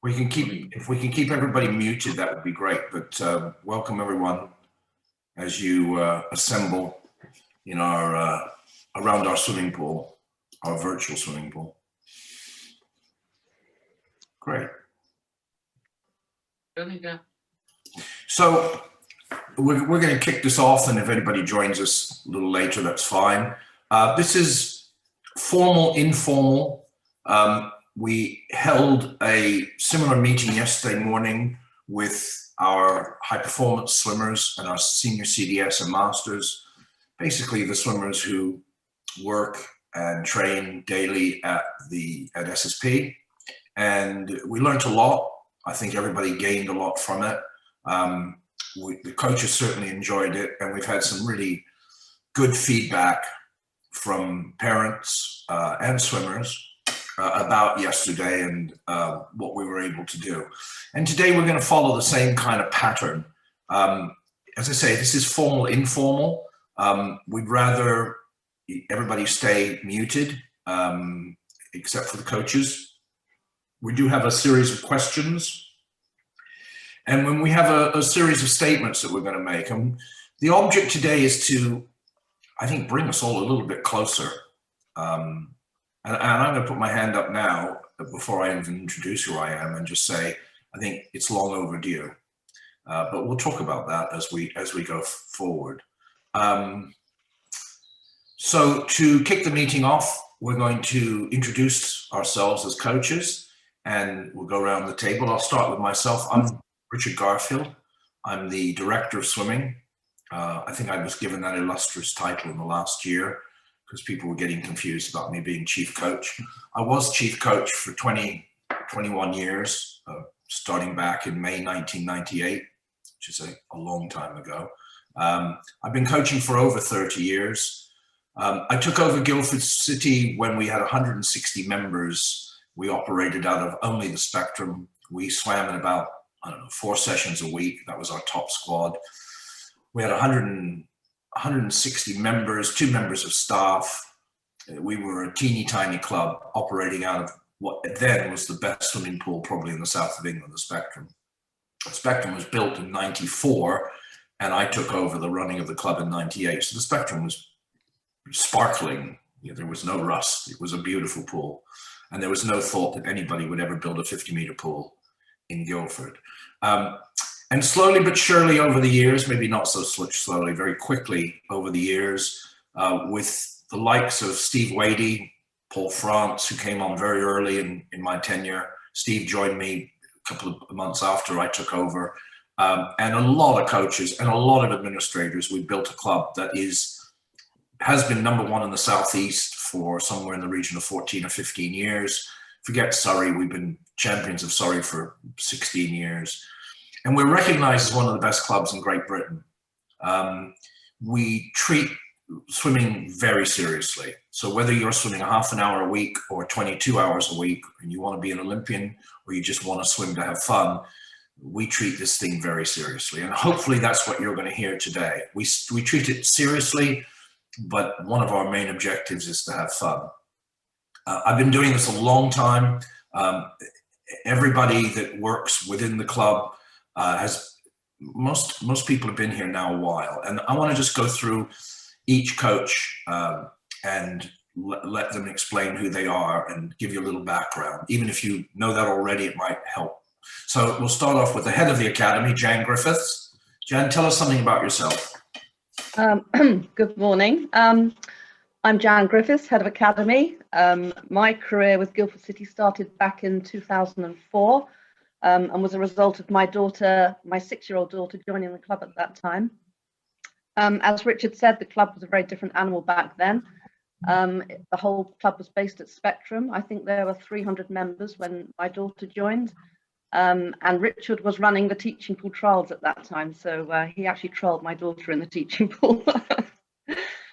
If we can keep everybody muted, that would be great. But welcome everyone as you assemble in our around our swimming pool, our virtual swimming pool. Great. So we're going to kick this off, and if anybody joins us a little later, that's fine. This is formal, informal. We held a similar meeting yesterday morning with our high performance swimmers and our senior CDS and masters, basically the swimmers who work and train daily at SSP. And we learned a lot. I think everybody gained a lot from it. The coaches certainly enjoyed it, and we've had some really good feedback from parents and swimmers about yesterday and what we were able to do. And today we're going to follow the same kind of pattern. As I say, this is formal, informal. We'd rather everybody stay muted, except for the coaches. We do have a series of questions. And when we have a series of statements that we're going to make, the object today is to, I think, bring us all a little bit closer. And I'm going to put my hand up now before I even introduce who I am and just say, I think it's long overdue. But we'll talk about that as we go forward. So to kick the meeting off, we're going to introduce ourselves as coaches, and we'll go around the table. I'll start with myself. I'm Richard Garfield. I'm the director of swimming. I think I was given that illustrious title in the last year because people were getting confused about me being chief coach. I was chief coach for 21 years, starting back in May 1998, which is a long time ago. I've been coaching for over 30 years. I took over Guildford City when we had 160 members. We operated out of only the Spectrum. We swam in about, 4 sessions a week. That was our top squad. We had 160 members, 2 members of staff. We were a teeny tiny club operating out of what then was the best swimming pool probably in the south of England, the Spectrum. The Spectrum was built in 94 and I took over the running of the club in 98. So the Spectrum was sparkling. There was no rust. It was a beautiful pool. And there was no thought that anybody would ever build a 50-meter pool in Guildford. And slowly but surely over the years, maybe not so slowly, very quickly over the years, with the likes of Steve Wadey, Paul France, who came on very early in my tenure. Steve joined me a couple of months after I took over. And a lot of coaches and a lot of administrators. We built a club that has been #1 in the Southeast for somewhere in the region of 14 or 15 years. Forget Surrey, we've been champions of Surrey for 16 years. And we're recognized as one of the best clubs in Great Britain. We treat swimming very seriously. So whether you're swimming a half an hour a week or 22 hours a week and you want to be an Olympian or you just want to swim to have fun, we treat this thing very seriously. And hopefully that's what you're going to hear today. We treat it seriously, but one of our main objectives is to have fun. I've been doing this a long time. Everybody that works within the club most people have been here now a while, and I want to just go through each coach and let them explain who they are and give you a little background. Even if you know that already, it might help. So we'll start off with the head of the academy, Jan Griffiths. Jan, tell us something about yourself. Good morning. I'm Jan Griffiths, head of academy. My career with Guildford City started back in 2004. And was a result of my daughter, my 6-year-old daughter, joining the club at that time. As Richard said, the club was a very different animal back then. The whole club was based at Spectrum. I think there were 300 members when my daughter joined. And Richard was running the teaching pool trials at that time. So he actually trialled my daughter in the teaching pool.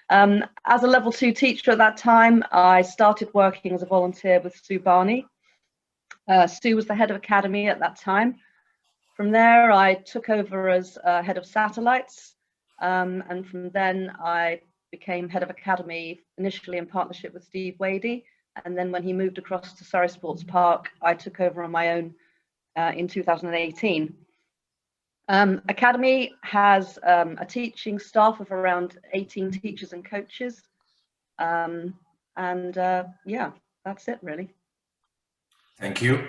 As a level 2 teacher at that time, I started working as a volunteer with Sue Barney. Sue was the head of academy at that time. From there, I took over as head of satellites. And from then I became head of academy, initially in partnership with Steve Wadey. And then when he moved across to Surrey Sports Park, I took over on my own in 2018. Academy has a teaching staff of around 18 teachers and coaches. Yeah, that's it really. Thank you.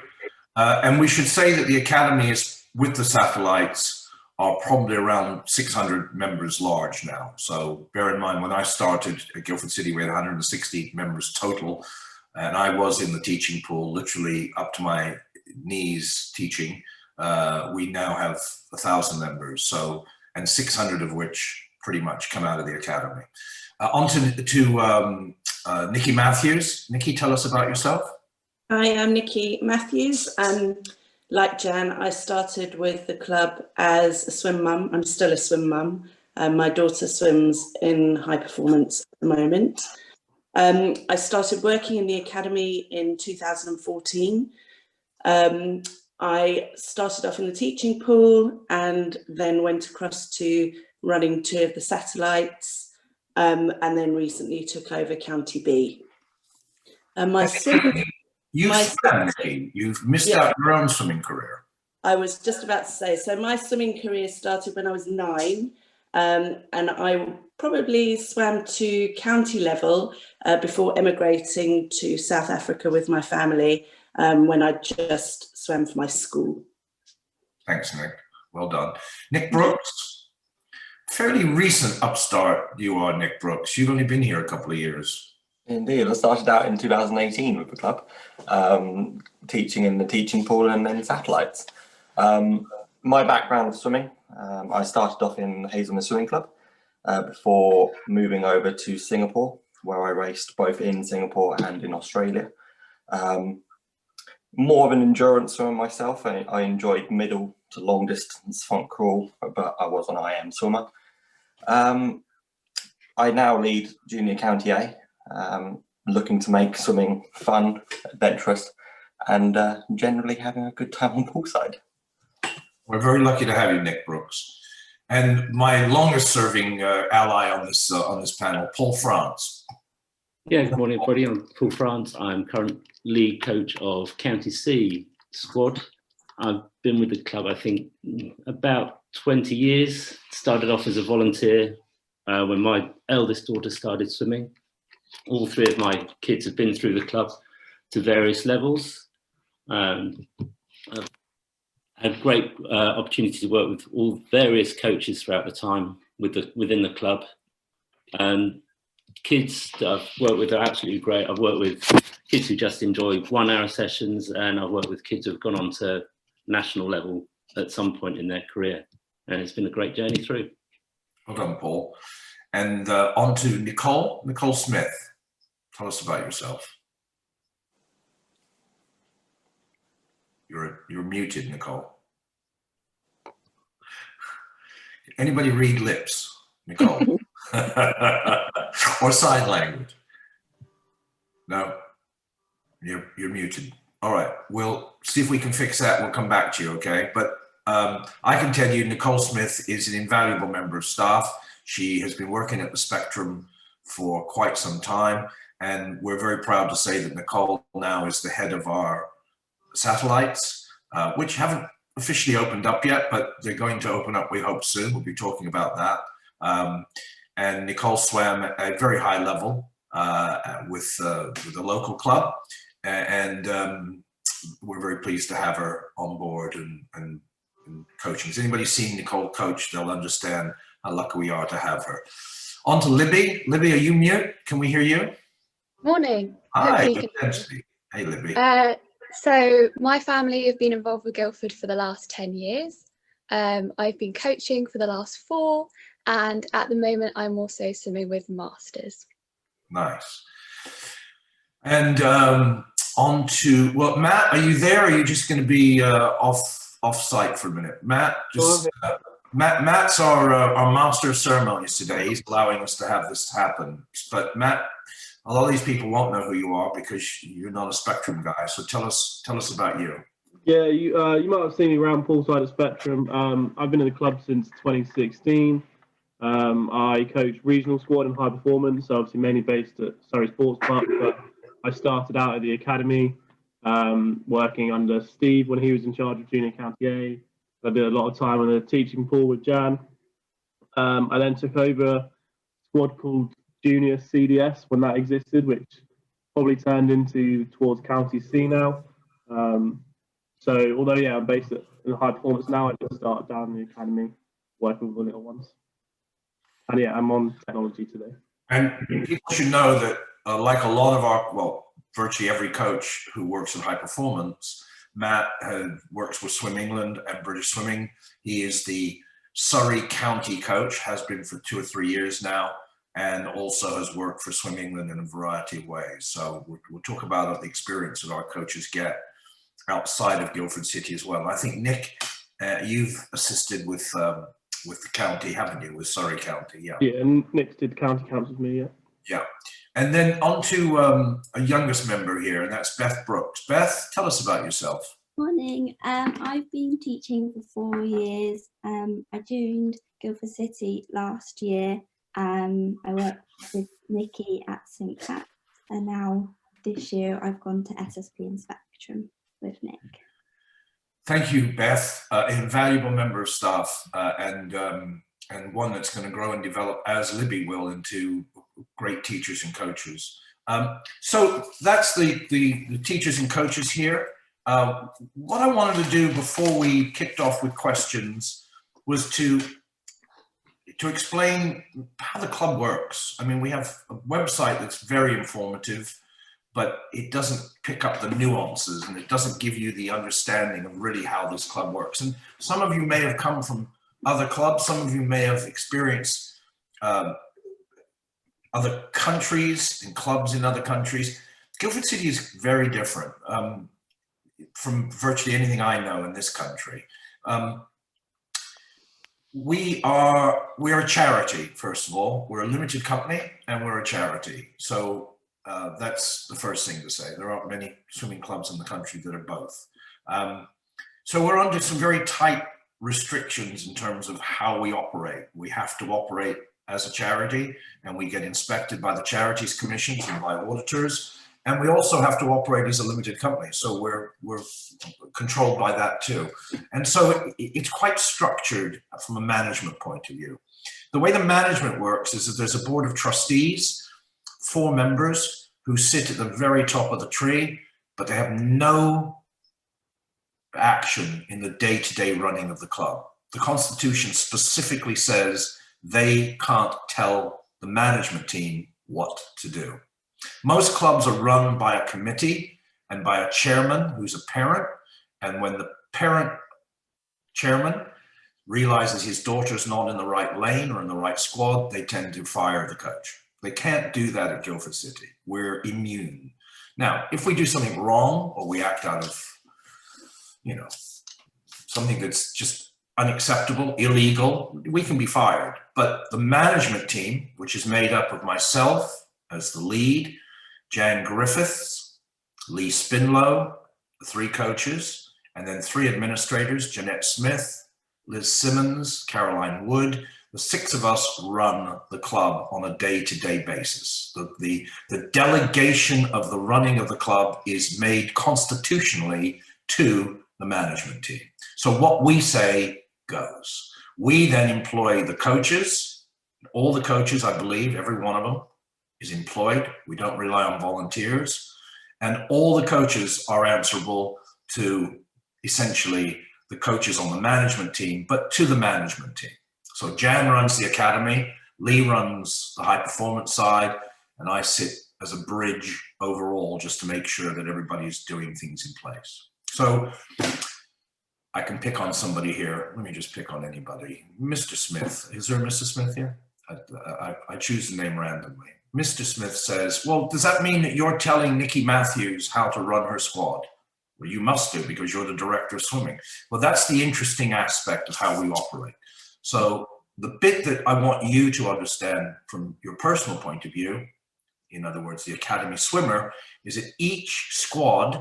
And we should say that the Academy is, with the satellites, are probably around 600 members large now. So bear in mind, when I started at Guildford City, we had 160 members total. And I was in the teaching pool, literally up to my knees teaching. We now have 1,000 members, so, and 600 of which pretty much come out of the Academy. On to Nikki Matthews. Nikki, tell us about yourself. Hi, I'm Nikki Matthews. Like Jan, I started with the club as a swim mum. I'm still a swim mum. My daughter swims in high performance at the moment. I started working in the Academy in 2014. I started off in the teaching pool and then went across to running 2 of the satellites, and then recently took over County B. You've missed out your own swimming career. I was just about to say, so my swimming career started when I was 9, and I probably swam to county level before emigrating to South Africa with my family when I just swam for my school. Thanks, Nick. Well done. Nick Brooks, fairly recent upstart you are, Nick Brooks. You've only been here a couple of years. Indeed, I started out in 2018 with the club, teaching in the teaching pool and then satellites. My background is swimming. I started off in Hazelmere Swimming Club before moving over to Singapore, where I raced both in Singapore and in Australia. More of an endurance swimmer myself. I enjoyed middle to long distance front crawl, but I was an IM swimmer. I now lead Junior County A, looking to make swimming fun, adventurous, and generally having a good time on poolside. We're very lucky to have you, Nick Brooks. And my longest serving ally on this panel, Paul France. Yeah, good morning, everybody. I'm Paul France. I'm current lead coach of County C squad. I've been with the club, I think, about 20 years. Started off as a volunteer when my eldest daughter started swimming. All 3 of my kids have been through the club to various levels. I've had great opportunity to work with all various coaches throughout the time within the club. Kids that I've worked with are absolutely great. I've worked with kids who just enjoy 1-hour sessions, and I've worked with kids who have gone on to national level at some point in their career. And it's been a great journey through. Well done, Paul. And on to Nicole Smith. Tell us about yourself. You're muted, Nicole. Anybody read lips, Nicole? Or sign language? No? You're muted. All right, we'll see if we can fix that. We'll come back to you, okay? But I can tell you Nicole Smith is an invaluable member of staff. She has been working at the Spectrum for quite some time, and we're very proud to say that Nicole now is the head of our satellites, which haven't officially opened up yet, but they're going to open up, we hope, soon. We'll be talking about that. And Nicole swam at a very high level with the local club, and we're very pleased to have her on board and coaching. Has anybody seen Nicole coach? They'll understand how lucky we are to have her. On to Libby. Libby, are you mute? Can we hear you? Morning. Hi. Hey, Libby. So my family have been involved with Guildford for the last 10 years. I've been coaching for the last 4, and at the moment I'm also swimming with Masters. Nice. And on to, well, Matt, are you there? Or are you just going to be off site for a minute? Matt, just Matt's our master of ceremonies today. He's allowing us to have this happen. But Matt, a lot of these people won't know who you are because you're not a Spectrum guy. So tell us about you. Yeah, you might have seen me around poolside at Spectrum. I've been in the club since 2016. I coach regional squad and high performance, so obviously mainly based at Surrey Sports Park, but I started out at the academy working under Steve when he was in charge of Junior County A. I did a lot of time in the teaching pool with Jan. I then took over a squad called Junior CDS when that existed, which probably turned into towards County C now. So although, yeah, I'm based in high performance now, I just started down in the academy working with the little ones. And yeah, I'm on technology today. And people should know that like a lot of our, well, virtually every coach who works in high performance, Matt works with Swim England and British Swimming. He is the Surrey County coach, has been for 2 or 3 years now, and also has worked for Swim England in a variety of ways. So we'll talk about the experience that our coaches get outside of Guildford City as well. I think, Nick, you've assisted with the county, haven't you, with Surrey County? Yeah. Yeah, and Nick did county camps with me, yeah. Yeah. And then on to a youngest member here, and that's Beth Brooks. Beth, tell us about yourself. Morning. I've been teaching for 4 years. I joined Guildford City last year. I worked with Nikki at St. Pat's, and now this year I've gone to SSP and Spectrum with Nick. Thank you, Beth. An invaluable member of staff, and one that's going to grow and develop, as Libby will, into great teachers and coaches. So that's the teachers and coaches here. What I wanted to do before we kicked off with questions was to explain how the club works. I mean, we have a website that's very informative, but it doesn't pick up the nuances, and it doesn't give you the understanding of really how this club works. And some of you may have come from other clubs, some of you may have experienced other countries and clubs in other countries. Guildford City is very different from virtually anything I know in this country. We are a charity, first of all. We're a limited company and we're a charity. So that's the first thing to say. There aren't many swimming clubs in the country that are both. So we're under some very tight restrictions in terms of how we operate. We have to operate as a charity, and we get inspected by the Charities Commissions and by auditors. And we also have to operate as a limited company. So we're controlled by that too. And so it's quite structured from a management point of view. The way the management works is that there's a board of trustees, 4 members who sit at the very top of the tree, but they have no action in the day-to-day running of the club. The Constitution specifically says they can't tell the management team what to do. Most clubs are run by a committee and by a chairman who's a parent. And when the parent chairman realizes his daughter's not in the right lane or in the right squad, they tend to fire the coach. They can't do that at Guildford City. We're immune. Now, if we do something wrong or we act out of, something that's just unacceptable, illegal, we can be fired. But the management team, which is made up of myself as the lead, Jan Griffiths, Lee Spinlow, the 3 coaches, and then 3 administrators, Jeanette Smith, Liz Simmons, Caroline Wood. The 6 of us run the club on a day-to-day basis. The delegation of the running of the club is made constitutionally to the management team. So what we say goes. We then employ the coaches. All the coaches, I believe, every one of them is employed. We don't rely on volunteers. And all the coaches are answerable to essentially the coaches on the management team, but to the management team. So Jan runs the academy, Lee runs the high performance side, and I sit as a bridge overall just to make sure that everybody's doing things in place. So I can pick on somebody here. Let me just pick on anybody. Mr. Smith, is there a Mr. Smith here? I choose the name randomly. Mr. Smith says, well, does that mean that you're telling Nikki Matthews how to run her squad? Well, you must do because you're the director of swimming. Well, that's the interesting aspect of how we operate. So the bit that I want you to understand from your personal point of view, in other words, the academy swimmer, is that each squad,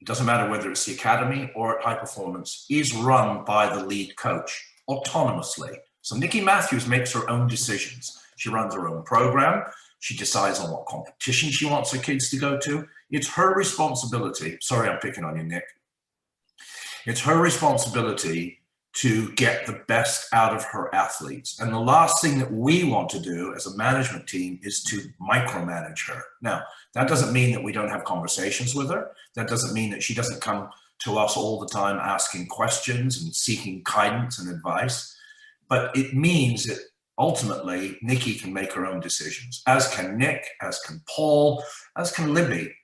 it doesn't matter whether it's the academy or at high performance, is run by the lead coach autonomously. So Nikki Matthews makes her own decisions. She runs her own program. She decides on what competition she wants her kids to go to. it's her responsibility. Sorry, I'm picking on you, Nick. It's her responsibility to get the best out of her athletes. And the last thing that we want to do as a management team is to micromanage her. Now, that doesn't mean that we don't have conversations with her. That doesn't mean that she doesn't come to us all the time asking questions and seeking guidance and advice. But it means that ultimately Nikki can make her own decisions, as can Nick, as can Paul, as can Libby.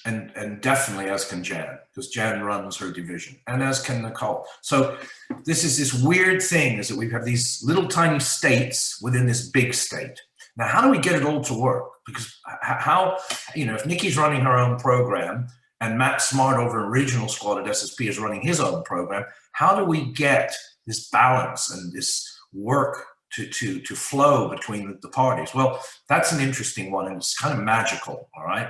And definitely as can Jan, because Jan runs her division, and as can Nicole. So this is this weird thing, is that we have these little tiny states within this big state. Now, how do we get it all to work? Because how, you know, if Nikki's running her own program and Matt Smart over in regional squad at SSP is running his own program, how do we get this balance and this work to flow between the parties? Well, that's an interesting one, and it's kind of magical, all right?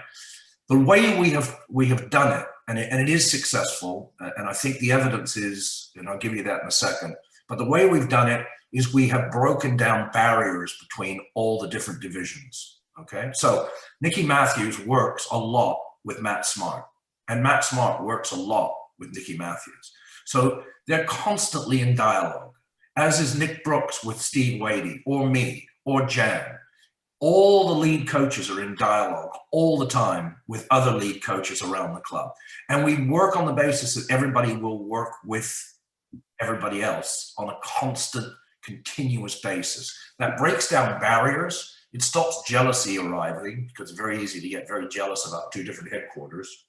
The way we have done it, and it is successful, and I think the evidence is, and I'll give you that in a second, but the way we've done it is we have broken down barriers between all the different divisions, okay? So Nikki Matthews works a lot with Matt Smart, and Matt Smart works a lot with Nikki Matthews. So they're constantly in dialogue, as is Nick Brooks with Steve Wadey, or me, or Jan. All the lead coaches are in dialogue all the time with other lead coaches around the club. And we work on the basis that everybody will work with everybody else on a constant, continuous basis. That breaks down barriers. It stops jealousy arriving, because it's very easy to get very jealous about two different headquarters.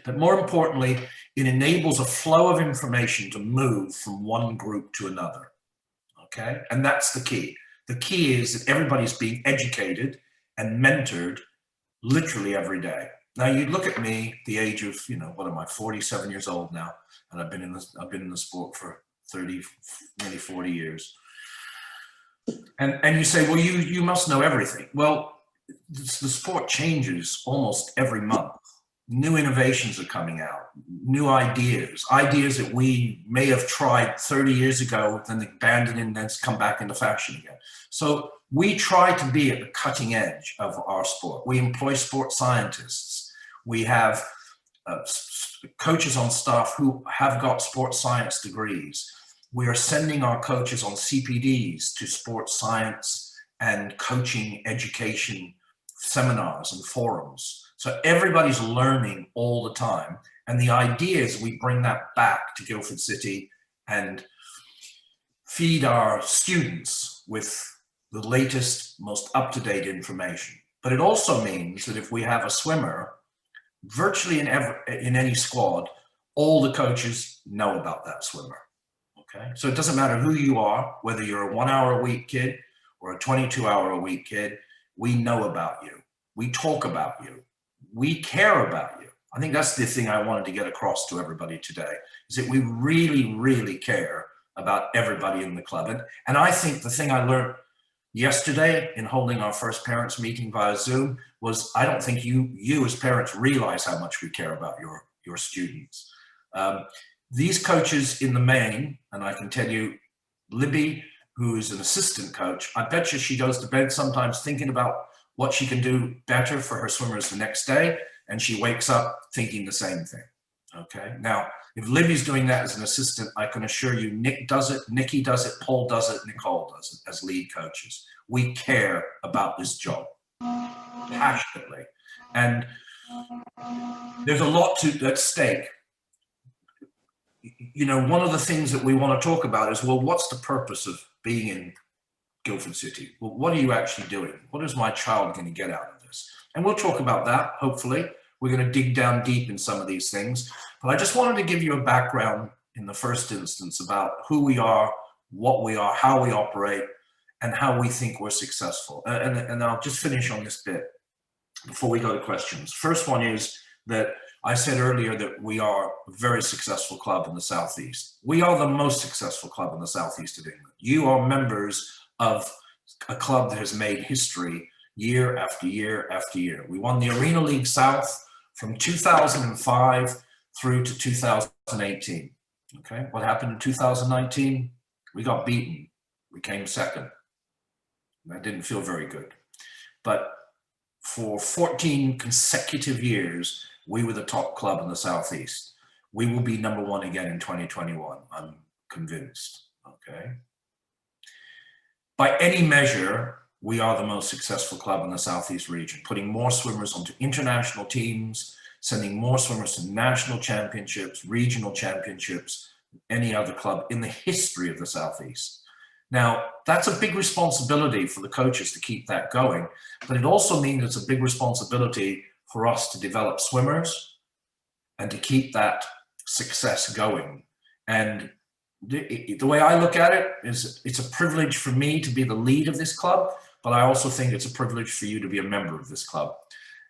But more importantly, it enables a flow of information to move from one group to another, okay? And that's the key. The key is that everybody's being educated and mentored literally every day. Now you look at me, the age of, you know, what am I, 47 years old now, and I've been in the sport for 30, nearly 40 years. And you say, well, you must know everything. Well, the sport changes almost every month. New innovations are coming out, new ideas that we may have tried 30 years ago, then abandoned and then come back into fashion again. So we try to be at the cutting edge of our sport. We employ sports scientists. We have coaches on staff who have got sports science degrees. We are sending our coaches on CPDs to sports science and coaching education seminars and forums. So everybody's learning all the time. And the idea is we bring that back to Guildford City and feed our students with the latest, most up-to-date information. But it also means that if we have a swimmer, virtually in any squad, all the coaches know about that swimmer, okay? So it doesn't matter who you are, whether you're a 1 hour a week kid or a 22 hour a week kid, we know about you. We talk about you. We care about you. I think that's the thing I wanted to get across to everybody today, is that we really, really care about everybody in the club. And I think the thing I learned yesterday in holding our first parents meeting via Zoom was, I don't think you as parents realize how much we care about your students. These coaches in the main, and I can tell you, Libby, who is an assistant coach, I bet you she goes to bed sometimes thinking about what she can do better for her swimmers the next day, and she wakes up thinking the same thing, okay? Now, if Libby's doing that as an assistant, I can assure you Nick does it, Nikki does it, Paul does it, Nicole does it as lead coaches. We care about this job passionately. And there's a lot at stake. You know, one of the things that we want to talk about is, well, what's the purpose of being in Guildford City? Well, what are you actually doing? What is my child going to get out of this? And we'll talk about that, hopefully. We're going to dig down deep in some of these things. But I just wanted to give you a background in the first instance about who we are, what we are, how we operate, and how we think we're successful. And I'll just finish on this bit before we go to questions. First one is that I said earlier that we are a very successful club in the Southeast. We are the most successful club in the Southeast of England. You are members of a club that has made history year after year after year. We won the Arena League South from 2005 through to 2018. Okay, what happened in 2019? We got beaten. We came second. That didn't feel very good. But for 14 consecutive years, we were the top club in the Southeast. We will be number one again in 2021, I'm convinced, okay? By any measure, we are the most successful club in the Southeast region, putting more swimmers onto international teams, sending more swimmers to national championships, regional championships, than any other club in the history of the Southeast. Now, that's a big responsibility for the coaches to keep that going, but it also means it's a big responsibility for us to develop swimmers and to keep that success going. And the way I look at it is it's a privilege for me to be the lead of this club, but I also think it's a privilege for you to be a member of this club.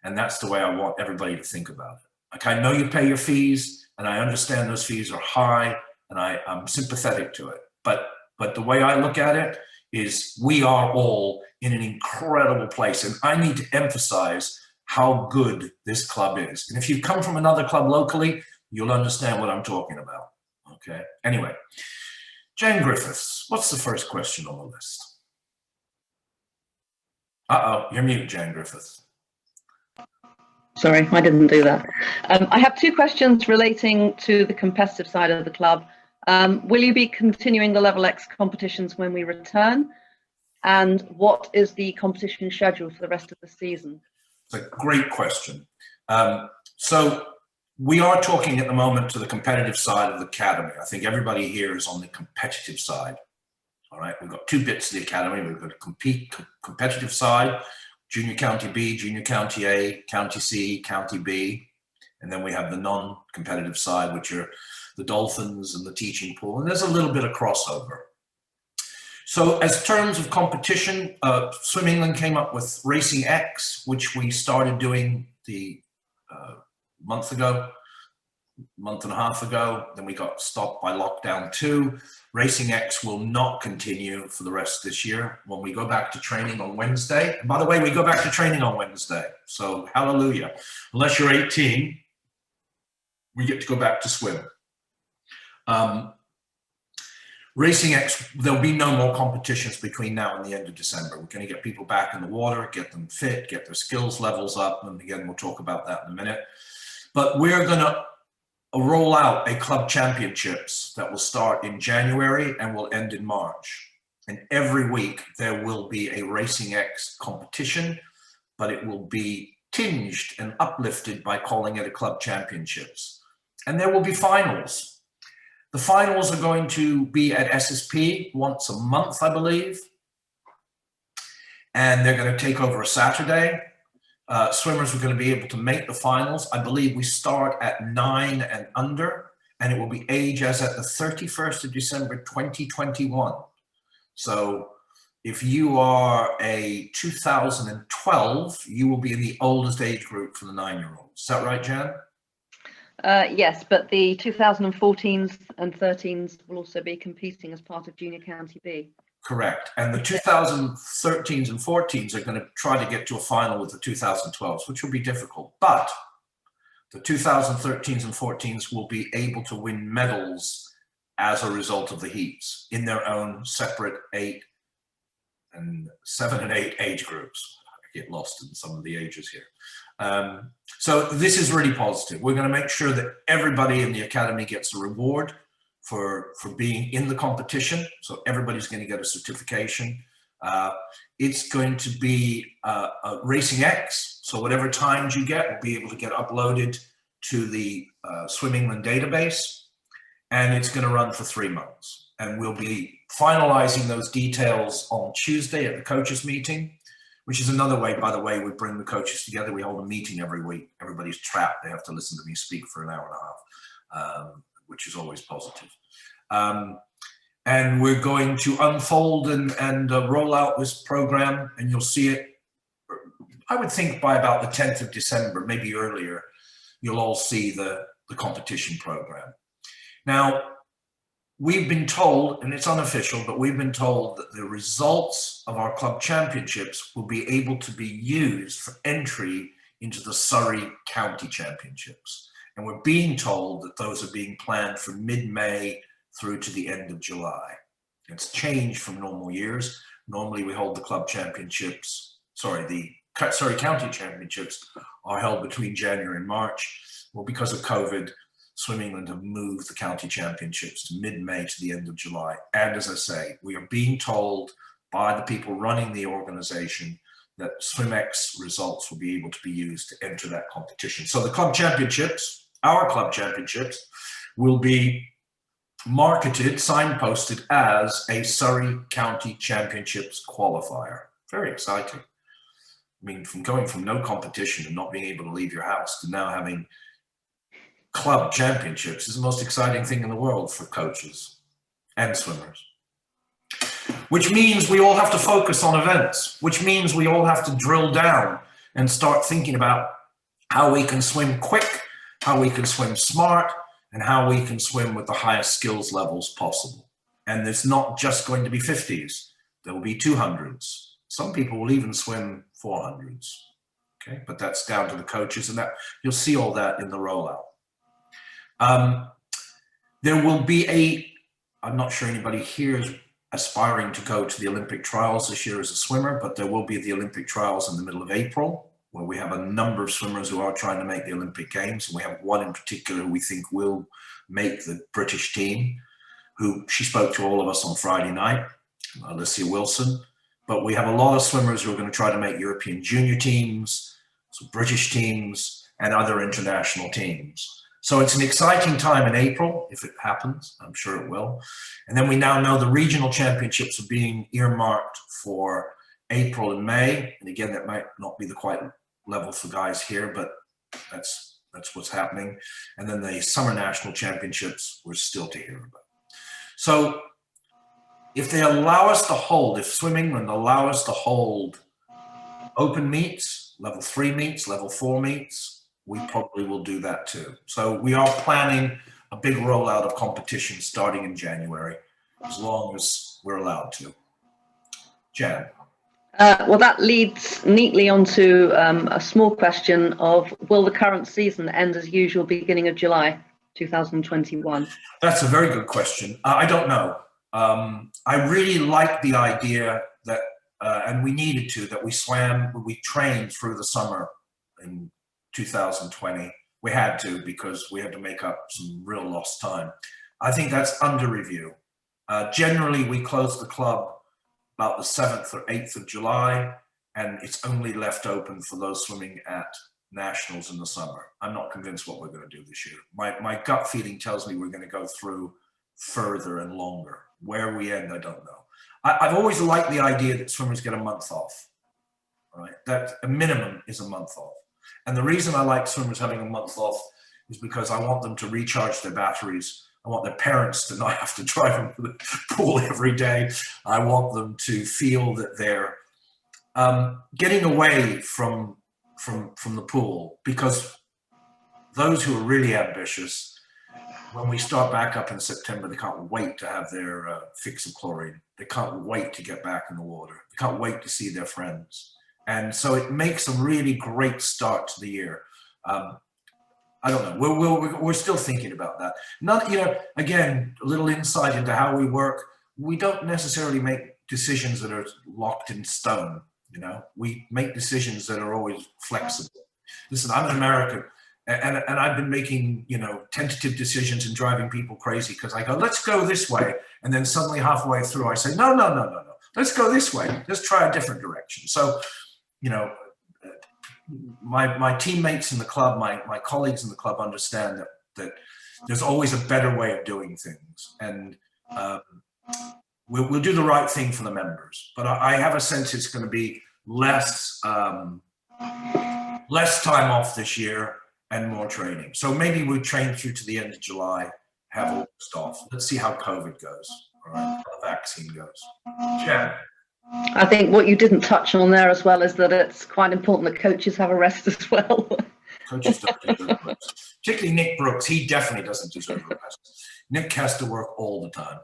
And that's the way I want everybody to think about it. Like, I know you pay your fees, and I understand those fees are high, and I'm sympathetic to it. But the way I look at it is we are all in an incredible place, and I need to emphasize how good this club is. And if you've come from another club locally, you'll understand what I'm talking about, okay? Anyway, Jan Griffiths, what's the first question on the list? Uh-oh, you're mute, Jan Griffiths. Sorry, I didn't do that. I have two questions relating to the competitive side of the club. Will you be continuing the Level X competitions when we return? And what is the competition schedule for the rest of the season? It's a great question. So we are talking at the moment to the competitive side of the academy. I think everybody here is on the competitive side. All right, we've got two bits of the academy. We've got a competitive side, Junior County B, Junior County A, County C, County B. And then we have the non-competitive side, which are the Dolphins and the teaching pool. And there's a little bit of crossover. So as terms of competition, Swim England came up with Racing X, which we started doing the month and a half ago. Then we got stopped by lockdown 2. Racing X will not continue for the rest of this year when we go back to training on Wednesday. And by the way, we go back to training on Wednesday. So hallelujah. Unless you're 18, we get to go back to swim. Racing X, there'll be no more competitions between now and the end of December. We're going to get people back in the water, get them fit, get their skills levels up. And again, we'll talk about that in a minute. But we're going to roll out a club championships that will start in January and will end in March. And every week there will be a Racing X competition, but it will be tinged and uplifted by calling it a club championships. And there will be finals. The finals are going to be at SSP once a month, I believe. And they're going to take over a Saturday. Swimmers are going to be able to make the finals. I believe we start at 9 and under, and it will be age as at the 31st of December, 2021. So if you are a 2012, you will be in the oldest age group for the 9-year-olds. Is that right, Jan? Yes, but the 2014s and 13s will also be competing as part of Junior County B. Correct. And the 2013s and 14s are going to try to get to a final with the 2012s, which will be difficult. But the 2013s and 14s will be able to win medals as a result of the heats in their own separate 8 and 7 and 8 age groups. I get lost in some of the ages here. So this is really positive. We're going to make sure that everybody in the academy gets a reward for being in the competition. So everybody's going to get a certification. It's going to be a Racing X. So whatever times you get will be able to get uploaded to the Swim England database. And it's going to run for 3 months. And we'll be finalizing those details on Tuesday at the coaches meeting, which is another way, by the way, we bring the coaches together. We hold a meeting every week. Everybody's trapped. They have to listen to me speak for an hour and a half. Which is always positive. And we're going to unfold and roll out this program, and you'll see it, I would think by about the 10th of December, maybe earlier, you'll all see the competition program. Now, we've been told, and it's unofficial, but we've been told that the results of our club championships will be able to be used for entry into the Surrey County Championships. And we're being told that those are being planned from mid-May through to the end of July. It's changed from normal years. Normally we hold the club championships, the county championships are held between January and March. Well, because of COVID, Swim England have moved the county championships to mid-May to the end of July. And as I say, we are being told by the people running the organization that SwimX results will be able to be used to enter that competition. So the club championships, our club championships, will be marketed, signposted as a Surrey County Championships qualifier. Very exciting. I mean, from going from no competition and not being able to leave your house to now having club championships is the most exciting thing in the world for coaches and swimmers. Which means we all have to focus on events, which means we all have to drill down and start thinking about how we can swim quick, how we can swim smart, and how we can swim with the highest skills levels possible. And it's not just going to be 50s. There will be 200s. Some people will even swim 400s. Okay, but that's down to the coaches, and that you'll see all that in the rollout. There will be I'm not sure anybody here is aspiring to go to the Olympic trials this year as a swimmer, but there will be the Olympic trials in the middle of April, where we have a number of swimmers who are trying to make the Olympic Games. And we have one in particular who we think will make the British team, who she spoke to all of us on Friday night, Alicia Wilson. But we have a lot of swimmers who are going to try to make European junior teams, some British teams, and other international teams. So it's an exciting time in April, if it happens. I'm sure it will. And then we now know the regional championships are being earmarked for April and May. And again, that might not be the quite level for guys here, but that's what's happening. And then the summer national championships we're still to hear about. So if they allow us to hold, if Swim England allow us to hold open meets, level 3 meets, level 4 meets, we probably will do that too. So we are planning a big rollout of competition starting in January, as long as we're allowed to. Jan. Well, that leads neatly onto a small question of, will the current season end as usual beginning of July 2021? That's a very good question. I don't know. I really like the idea that, and we needed to, that we trained through the summer in 2020. We had to, because we had to make up some real lost time. I think that's under review. Generally, we close the club about the 7th or 8th of July, and it's only left open for those swimming at nationals in the summer. I'm not convinced what we're going to do this year. My gut feeling tells me we're going to go through further and longer. Where we end, I don't know. I've always liked the idea that swimmers get a month off, right? That a minimum is a month off. And the reason I like swimmers having a month off is because I want them to recharge their batteries. I want their parents to not have to drive them to the pool every day. I want them to feel that they're getting away from the pool, because those who are really ambitious, when we start back up in September, they can't wait to have their fix of chlorine. They can't wait to get back in the water. They can't wait to see their friends. And so it makes a really great start to the year. I don't know. We're still thinking about that. Not, again, a little insight into how we work. We don't necessarily make decisions that are locked in stone. We make decisions that are always flexible. Listen, I'm an American, and I've been making, tentative decisions and driving people crazy, because I go, let's go this way. And then suddenly halfway through, I say, no. Let's go this way. Let's try a different direction. So, my teammates in the club, my colleagues in the club understand that there's always a better way of doing things, and we'll do the right thing for the members. But I have a sense it's going to be less time off this year and more training. So maybe we'll train through to the end of July, have August off. Let's see how COVID goes, all right, how the vaccine goes. Jan. I think what you didn't touch on there as well is that it's quite important that coaches have a rest as well. Coaches don't deserve a rest. Particularly Nick Brooks, he definitely doesn't deserve a rest. Nick has to work all the time.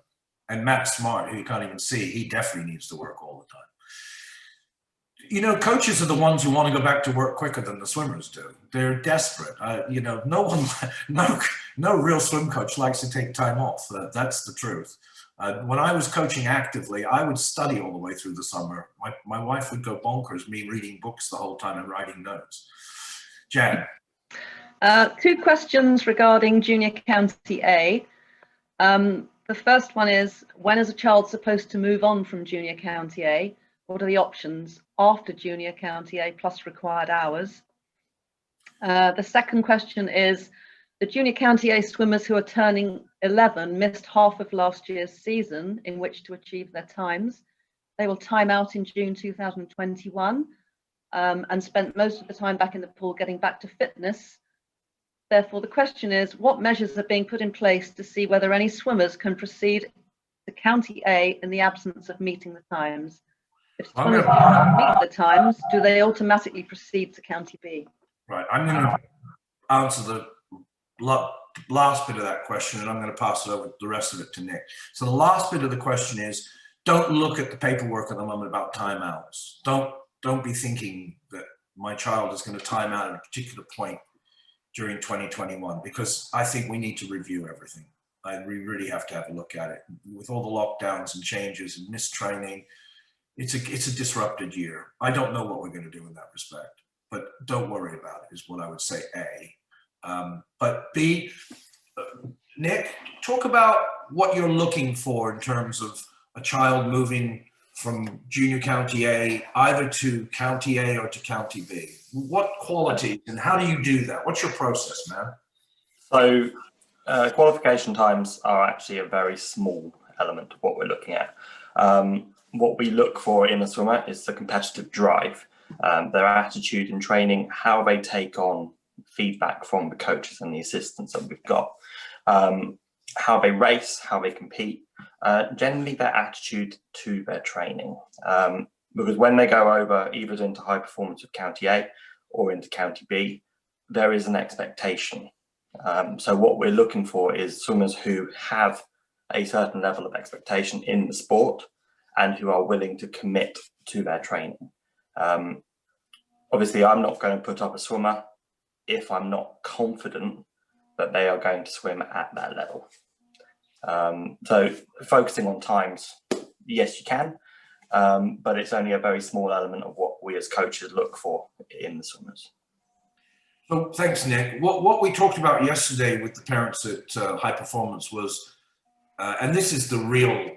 And Matt Smart, who you can't even see, he definitely needs to work all the time. Coaches are the ones who want to go back to work quicker than the swimmers do. They're desperate. No real swim coach likes to take time off. That's the truth. When I was coaching actively, I would study all the way through the summer. My wife would go bonkers, me reading books the whole time and writing notes. Jan. 2 questions regarding Junior County A. The first one is, when is a child supposed to move on from Junior County A? What are the options after Junior County A plus required hours? The second question is, the Junior County A swimmers who are turning 11 missed half of last year's season in which to achieve their times. They will time out in June 2021 and spent most of the time back in the pool getting back to fitness. Therefore, the question is, what measures are being put in place to see whether any swimmers can proceed to County A in the absence of meeting the times? If swimmers do not meet the times, do they automatically proceed to County B? Right, I'm going to answer the last bit of that question, and I'm going to pass it over the rest of it to Nick. So the last bit of the question is, don't look at the paperwork at the moment about timeouts. Don't be thinking that my child is going to time out at a particular point during 2021, because I think we need to review everything. We really have to have a look at it. With all the lockdowns and changes and missed training, it's a disrupted year. I don't know what we're going to do in that respect, but don't worry about it is what I would say, A. But B, Nick, talk about what you're looking for in terms of a child moving from Junior County A either to County A or to County B. What qualities and how do you do that? What's your process, man? So qualification times are actually a very small element of what we're looking at. What we look for in a swimmer is the competitive drive, their attitude in training, how they take on feedback from the coaches and the assistants that we've got, how they race, how they compete, generally their attitude to their training. Because when they go over either into high performance of County A or into County B, there is an expectation. So what we're looking for is swimmers who have a certain level of expectation in the sport and who are willing to commit to their training. Obviously, I'm not going to put up a swimmer if I'm not confident that they are going to swim at that level. So focusing on times, yes, you can, but it's only a very small element of what we as coaches look for in the swimmers. So thanks, Nick. What we talked about yesterday with the parents at High Performance was, and this is the real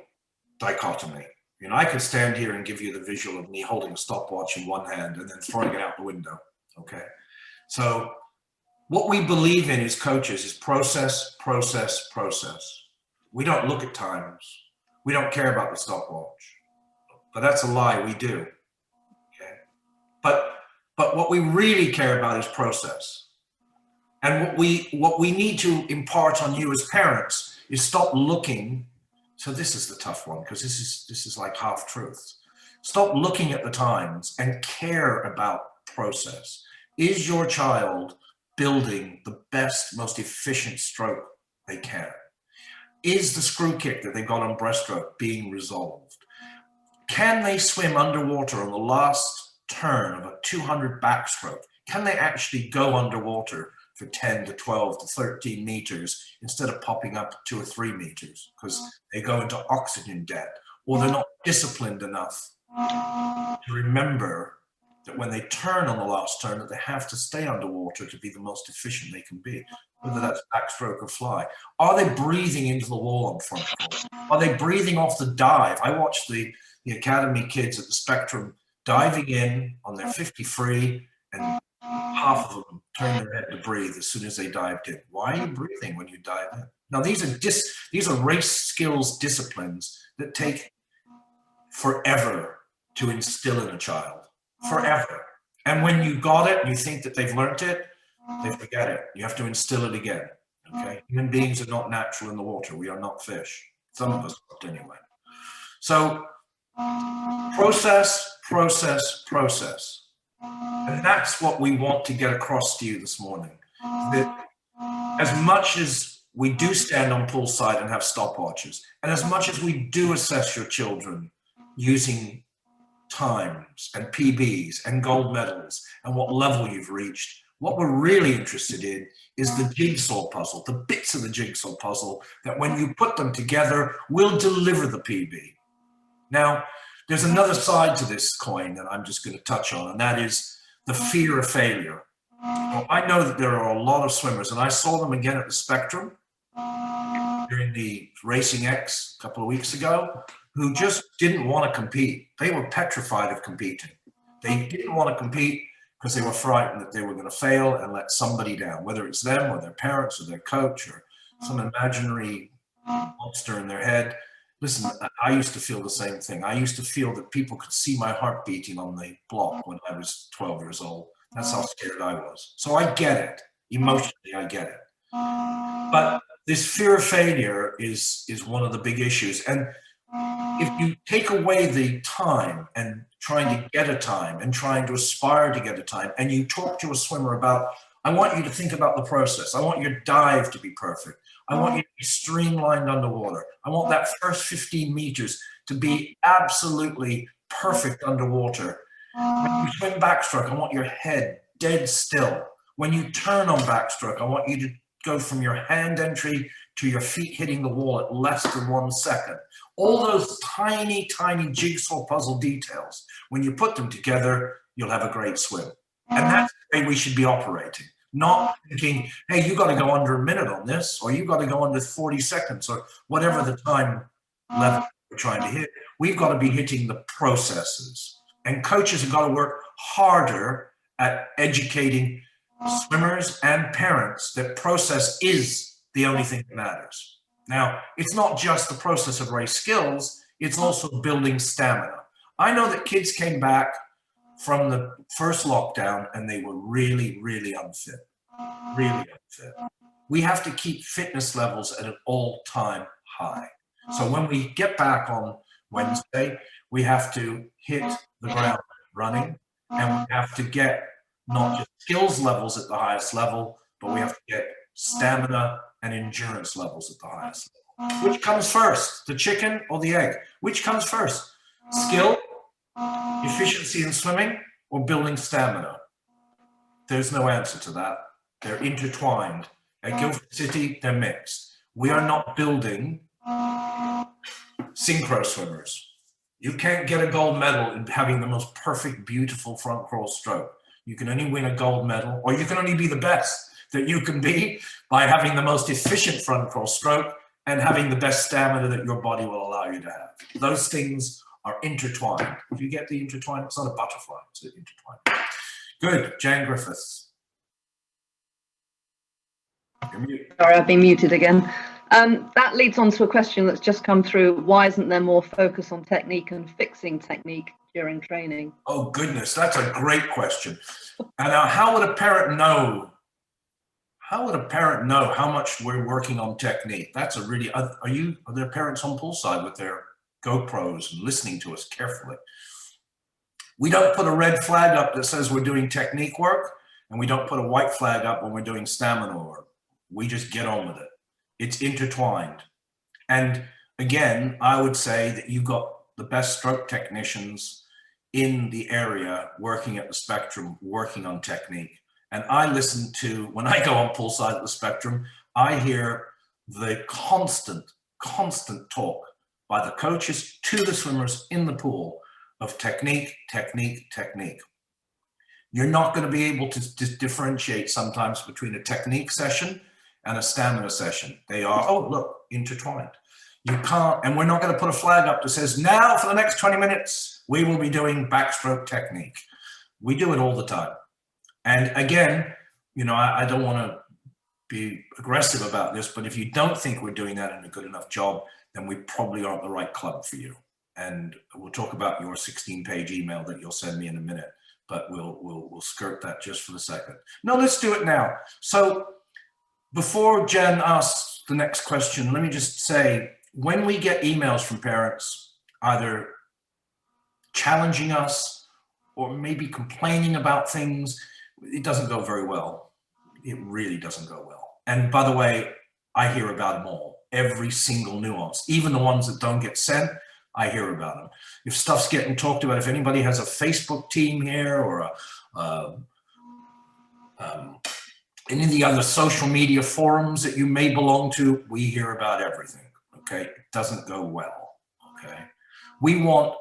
dichotomy. You know, I could stand here and give you the visual of me holding a stopwatch in one hand and then throwing it out the window, okay? So what we believe in as coaches is process, process, process. We don't look at times. We don't care about the stopwatch. But that's a lie, we do, okay? But what we really care about is process. And what we need to impart on you as parents is stop looking. So this is the tough one, because this is like half truths. Stop looking at the times and care about process. Is your child building the best, most efficient stroke they can? Is the screw kick that they got on breaststroke being resolved? Can they swim underwater on the last turn of a 200 backstroke? Can they actually go underwater for 10 to 12 to 13 meters instead of popping up 2 or 3 meters because they go into oxygen debt, or they're not disciplined enough to remember that when they turn on the last turn that they have to stay underwater to be the most efficient they can be, whether that's backstroke or fly. Are they breathing into the wall on front court? Are they breathing off the dive? I watched the academy kids at the Spectrum diving in on their 50 free, and half of them turned their head to breathe as soon as they dived in. Why are you breathing when you dive in? Now, these are race skills disciplines that take forever to instill in a child, forever. And when you got it and you think that they've learned it, they forget it. You have to instill it again, okay? Human beings are not natural in the water. We are not fish. Some of us aren't anyway. So process, process, process. And that's what we want to get across to you this morning. That as much as we do stand on poolside and have stopwatches, and as much as we do assess your children using times and PBs and gold medals and what level you've reached, What we're really interested in is the jigsaw puzzle, the bits of the jigsaw puzzle that when you put them together will deliver the PB. Now, there's another side to this coin that I'm just going to touch on, and that is the fear of failure. Well, I know that there are a lot of swimmers, and I saw them again at the Spectrum during the Racing X a couple of weeks ago, who just didn't want to compete. They were petrified of competing. They didn't want to compete because they were frightened that they were going to fail and let somebody down, whether it's them or their parents or their coach or some imaginary monster in their head. Listen, I used to feel the same thing. I used to feel that people could see my heart beating on the block when I was 12 years old. That's how scared I was. So I get it. Emotionally, I get it. But this fear of failure is one of the big issues. And if you take away the time and trying to get a time and trying to aspire to get a time, and you talk to a swimmer about, I want you to think about the process. I want your dive to be perfect. I want you to be streamlined underwater. I want that first 15 meters to be absolutely perfect underwater. When you swim backstroke, I want your head dead still. When you turn on backstroke, I want you to go from your hand entry to your feet hitting the wall at less than 1 second. All those tiny, tiny jigsaw puzzle details, when you put them together, you'll have a great swim. And that's the way we should be operating. Not thinking, hey, you got to go under a minute on this, or you got to go under 40 seconds, or whatever the time level we're trying to hit. We've got to be hitting the processes. And coaches have got to work harder at educating swimmers and parents that process is the only thing that matters. Now, it's not just the process of race skills, it's also building stamina. I know that kids came back from the first lockdown and they were really, really unfit. Really unfit. We have to keep fitness levels at an all-time high. So when we get back on Wednesday, we have to hit the ground running, and we have to get not just skills levels at the highest level, but we have to get stamina and endurance levels at the highest level. Which comes first, the chicken or the egg? Which comes first? Skill, efficiency in swimming, or building stamina? There's no answer to that. They're intertwined. At Guildford City, they're mixed. We are not building synchro swimmers. You can't get a gold medal in having the most perfect, beautiful front crawl stroke. You can only win a gold medal, or you can only be the best that you can be by having the most efficient front crawl stroke and having the best stamina that your body will allow you to have. Those things are intertwined. If you get the intertwined, it's not a butterfly, it's intertwined. Good, Jan Griffiths. You're mute. Sorry, I've been muted again. That leads on to a question that's just come through. Why isn't there more focus on technique and fixing technique during training? Oh goodness, that's a great question. And now, how would a parent know? How would a parent know how much we're working on technique? That's a really. Are there parents on poolside with their GoPros and listening to us carefully? We don't put a red flag up that says we're doing technique work, and we don't put a white flag up when we're doing stamina work. We just get on with it. It's intertwined. And again, I would say that you've got the best stroke technicians in the area working at the Spectrum, working on technique. And I listen to, when I go on poolside at the Spectrum, I hear the constant talk by the coaches to the swimmers in the pool of technique, technique, technique. You're not going to be able to differentiate sometimes between a technique session and a stamina session. They are, oh, look, intertwined. You can't, and we're not going to put a flag up that says, now for the next 20 minutes, we will be doing backstroke technique. We do it all the time. And again, you know, I don't want to be aggressive about this, but if you don't think we're doing that in a good enough job, then we probably aren't the right club for you. And we'll talk about your 16-page email that you'll send me in a minute, but we'll skirt that just for a second. No, let's do it now. So before Jen asks the next question, let me just say, when we get emails from parents, either challenging us or maybe complaining about things, it doesn't go very well. It really doesn't go well. And by the way, I hear about them all, every single nuance, even the ones that don't get sent, I hear about them. If stuff's getting talked about, if anybody has a Facebook team here or any of the other social media forums that you may belong to, we hear about everything, okay? It doesn't go well, okay? We want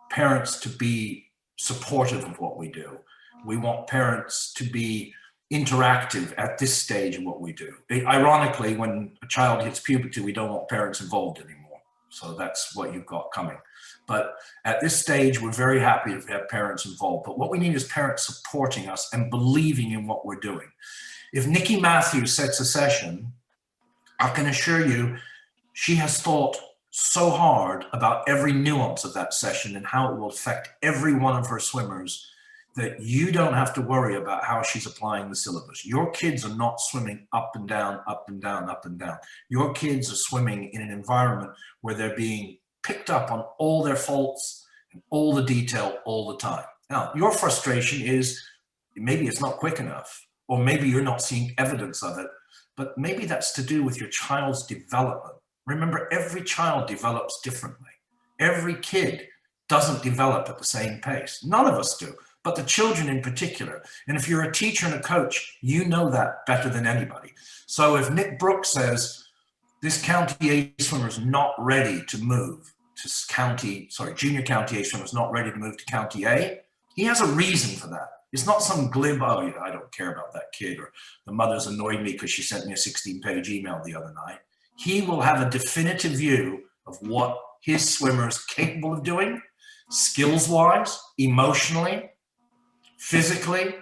parents to be supportive of what we do. We want parents to be interactive at this stage of what we do. Ironically, when a child hits puberty, we don't want parents involved anymore. So that's what you've got coming. But at this stage, we're very happy to have parents involved. But what we need is parents supporting us and believing in what we're doing. If Nikki Matthews sets a session, I can assure you, she has thought so hard about every nuance of that session and how it will affect every one of her swimmers that you don't have to worry about how she's applying the syllabus. Your kids are not swimming up and down, up and down, up and down. Your kids are swimming in an environment where they're being picked up on all their faults and all the detail all the time. Now, your frustration is maybe it's not quick enough, or maybe you're not seeing evidence of it, but maybe that's to do with your child's development. Remember, every child develops differently. Every kid doesn't develop at the same pace. None of us do, but the children in particular. And if you're a teacher and a coach, you know that better than anybody. So if Nick Brooks says, this County A swimmer is not ready to move to junior County A swimmer is not ready to move to County A, he has a reason for that. It's not some glib, oh, yeah, I don't care about that kid, or the mother's annoyed me because she sent me a 16-page email the other night. He will have a definitive view of what his swimmer is capable of doing, skills-wise, emotionally, physically,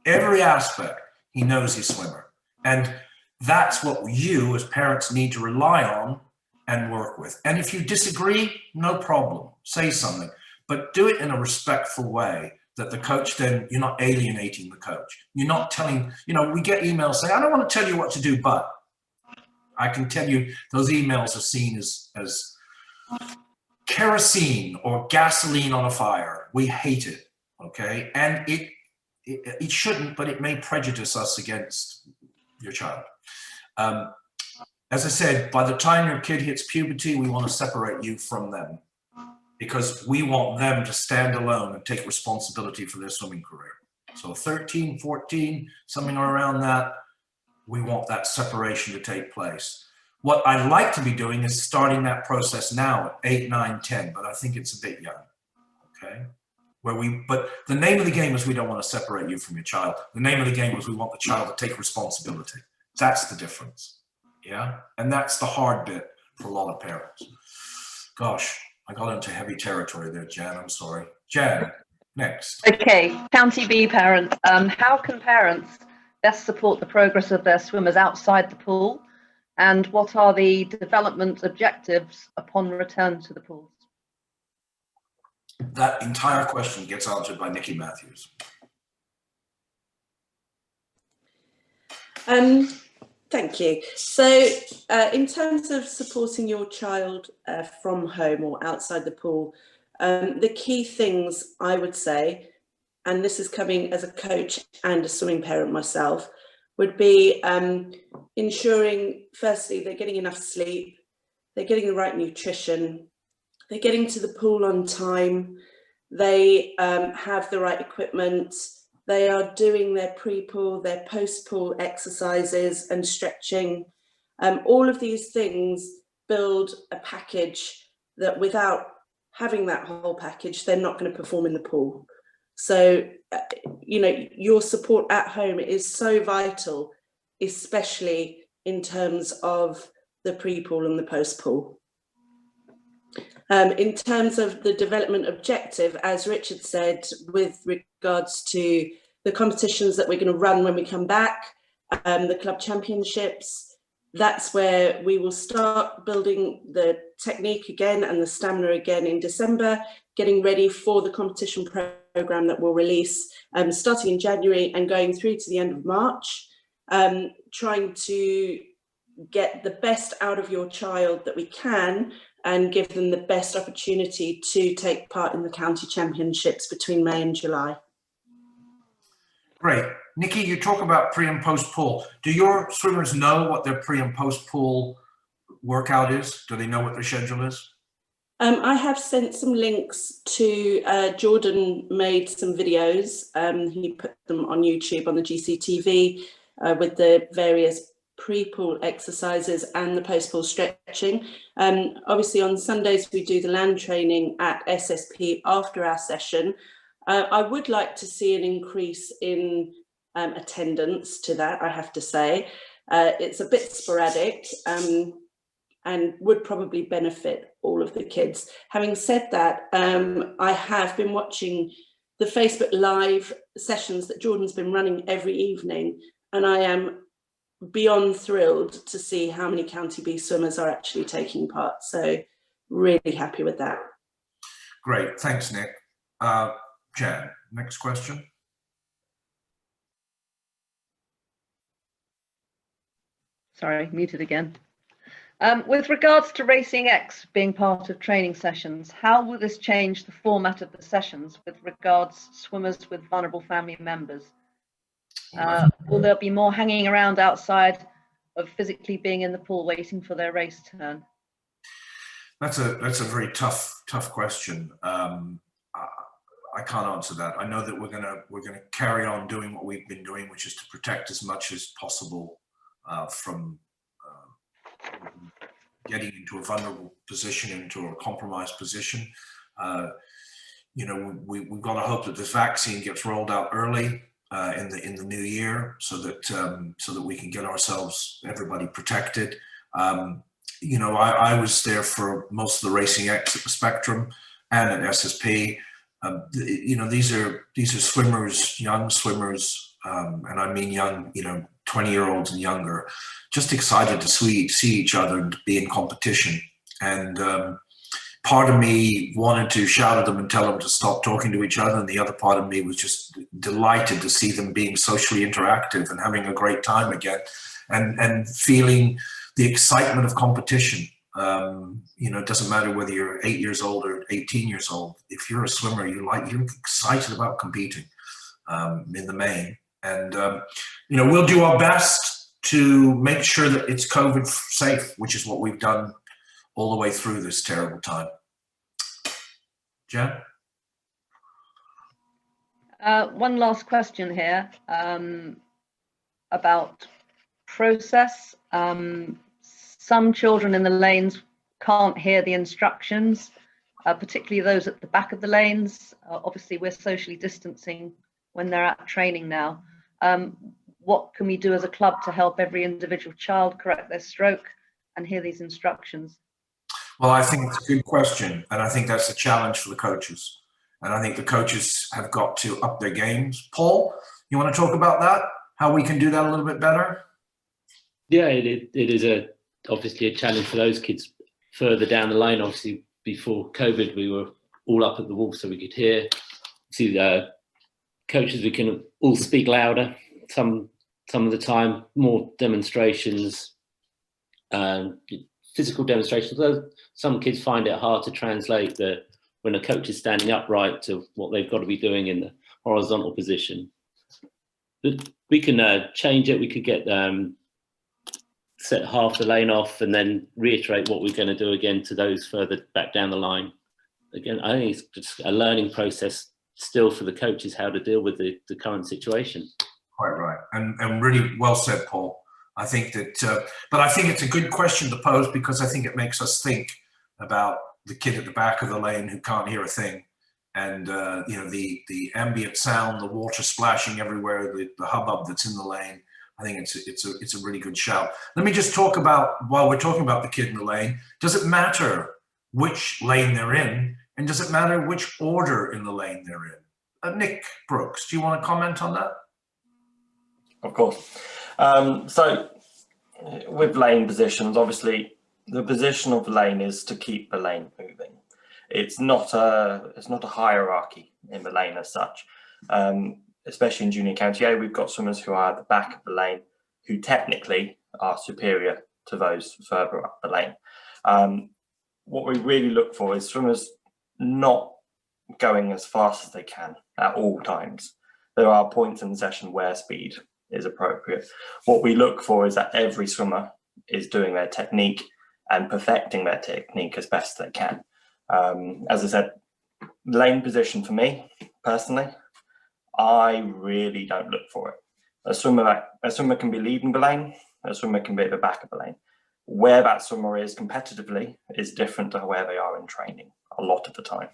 every aspect. He knows his swimmer. And that's what you as parents need to rely on and work with. And if you disagree, no problem, say something, but do it in a respectful way that the coach then, you're not alienating the coach. You're not telling, we get emails saying, I don't want to tell you what to do, but I can tell you those emails are seen as kerosene or gasoline on a fire. We hate it, okay? And it shouldn't, but it may prejudice us against your child. As I said, by the time your kid hits puberty, we want to separate you from them because we want them to stand alone and take responsibility for their swimming career. So 13, 14, something around that, we want that separation to take place. What I'd like to be doing is starting that process now at 8, 9, 10, but I think it's a bit young, okay? But the name of the game is we don't want to separate you from your child. The name of the game is we want the child to take responsibility. That's the difference, yeah? And that's the hard bit for a lot of parents. Gosh, I got into heavy territory there, Jan, I'm sorry. Jan, next. Okay, County B parents. How can parents best support the progress of their swimmers outside the pool? And what are the development objectives upon return to the pools? That entire question gets answered by Nikki Matthews. Thank you. So in terms of supporting your child from home or outside the pool, the key things I would say, and this is coming as a coach and a swimming parent myself, would be ensuring, firstly, they're getting enough sleep, they're getting the right nutrition, they're getting to the pool on time, they have the right equipment, they are doing their pre-pool, their post-pool exercises and stretching. All of these things build a package that without having that whole package, they're not going to perform in the pool. So, your support at home is so vital, especially in terms of the pre-pool and the post-pool. In terms of the development objective, as Richard said, with regards to the competitions that we're going to run when we come back, the club championships, that's where we will start building the technique again and the stamina again in December, getting ready for the competition program that we'll release starting in January and going through to the end of March, trying to get the best out of your child that we can and give them the best opportunity to take part in the county championships between May and July. Great. Nikki, you talk about pre and post pool. Do your swimmers know what their pre and post pool workout is? Do they know what their schedule is? I have sent some links to, Jordan made some videos. He put them on YouTube on the GCTV with the various pre-pool exercises and the post-pool stretching. Obviously on Sundays we do the land training at SSP after our session. I would like to see an increase in attendance to that, I have to say. It's a bit sporadic. And would probably benefit all of the kids. Having said that, I have been watching the Facebook Live sessions that Jordan's been running every evening, and I am beyond thrilled to see how many County B swimmers are actually taking part. So really happy with that. Great, thanks, Nick. Jan, next question. Sorry, muted again. With regards to Racing X being part of training sessions, how will this change the format of the sessions with regards swimmers with vulnerable family members? Will there be more hanging around outside of physically being in the pool waiting for their race turn? That's a very tough question. I can't answer that. I know that we're gonna carry on doing what we've been doing, which is to protect as much as possible from getting into a vulnerable position, into a compromised position. You know, we've got to hope that this vaccine gets rolled out early in the new year, so that we can get ourselves, everybody, protected. You know, I was there for most of the Racing X at the Spectrum and at SSP. You know, these are swimmers, young swimmers, and I mean young, you know, 20-year-olds and younger, just excited to see each other and be in competition. And part of me wanted to shout at them and tell them to stop talking to each other, and the other part of me was just delighted to see them being socially interactive and having a great time again, and feeling the excitement of competition. You know, it doesn't matter whether you're 8 years old or 18 years old. If you're a swimmer, you're excited about competing in the main. And, you know, we'll do our best to make sure that it's COVID safe, which is what we've done all the way through this terrible time. Jen? One last question here about process. Some children in the lanes can't hear the instructions, particularly those at the back of the lanes. Obviously, we're socially distancing when they're at training now. What can we do as a club to help every individual child correct their stroke and hear these instructions? Well, I think it's a good question, and I think that's a challenge for the coaches. And I think the coaches have got to up their games. Paul, you want to talk about that? How we can do that a little bit better? Yeah, it is obviously a challenge for those kids further down the line. Obviously, before COVID, we were all up at the wall so we could hear. See the coaches, we can all speak louder. Some of the time, more demonstrations, physical demonstrations. Though some kids find it hard to translate when a coach is standing upright to what they've got to be doing in the horizontal position. But we can change it. We could get set half the lane off and then reiterate what we're going to do again to those further back down the line. Again, I think it's just a learning process still for the coaches how to deal with the current situation. Quite right, and really well said, Paul. I think that, but I think it's a good question to pose, because I think it makes us think about the kid at the back of the lane who can't hear a thing, and you know, the ambient sound, the water splashing everywhere, the hubbub that's in the lane. I think it's a really good shout. Let me just talk about, while we're talking about the kid in the lane, does it matter which lane they're in, and does it matter which order in the lane they're in? Nick Brooks, do you want to comment on that? Of course. So with lane positions, obviously the position of the lane is to keep the lane moving. It's not a hierarchy in the lane as such. Especially in Junior County A, we've got swimmers who are at the back of the lane who technically are superior to those further up the lane. What we really look for is swimmers not going as fast as they can at all times. There are points in the session where speed is appropriate. What we look for is that every swimmer is doing their technique and perfecting their technique as best they can. As I said, lane position for me personally, I really don't look for it. A swimmer can be leading the lane, a swimmer can be at the back of the lane. Where that swimmer is competitively is different to where they are in training a lot of the time.